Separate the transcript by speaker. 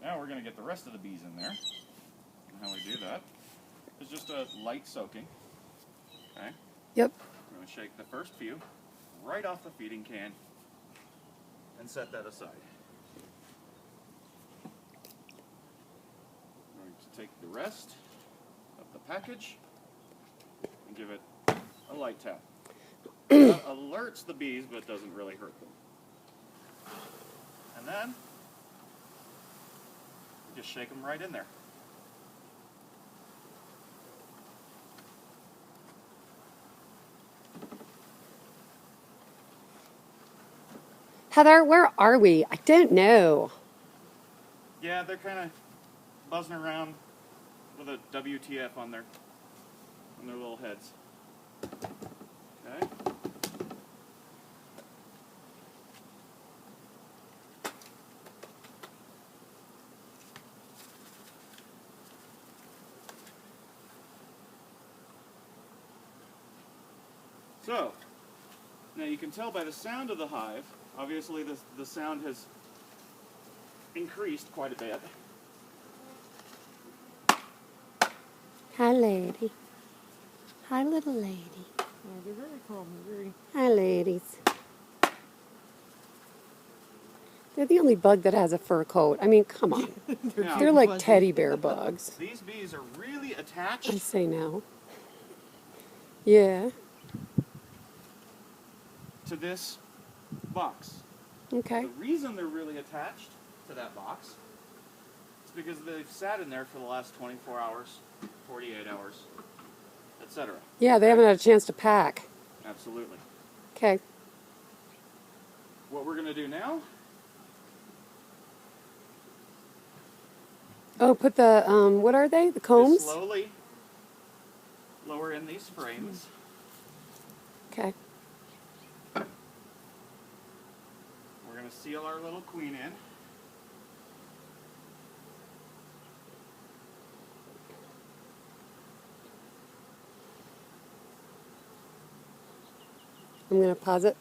Speaker 1: Now we're going to get the rest of the bees in there. And how we do that is just a light soaking. Okay?
Speaker 2: Yep.
Speaker 1: I'm going to shake the first few right off the feeding can and set that aside. I'm going to take the rest of the package and give it a light tap. That alerts the bees, but doesn't really hurt them. And then we just shake them right in there.
Speaker 2: Heather, where are we? I don't know.
Speaker 1: Yeah, they're kind of buzzing around with a WTF on their little heads. Okay. So, now you can tell by the sound of the hive, obviously the sound has increased quite a bit.
Speaker 2: Hi, lady. Hi, little lady.
Speaker 1: Oh, they're very calm, they're very...
Speaker 2: Hi, ladies. They're the only bug that has a fur coat. I mean, come on. They're like teddy bear bugs.
Speaker 1: These bees are really
Speaker 2: I
Speaker 1: attached
Speaker 2: say now. Yeah.
Speaker 1: to this box.
Speaker 2: Okay.
Speaker 1: The reason they're really attached to that box is because they've sat in there for the last 24 hours, 48 hours, etc.
Speaker 2: Yeah, they haven't had a chance to pack.
Speaker 1: Absolutely.
Speaker 2: Okay.
Speaker 1: What we're going to do now...
Speaker 2: Oh, put the, what are they? The combs?
Speaker 1: slowly lower in these frames.
Speaker 2: Okay.
Speaker 1: We're going to seal our little queen in.
Speaker 2: I'm going to pause it.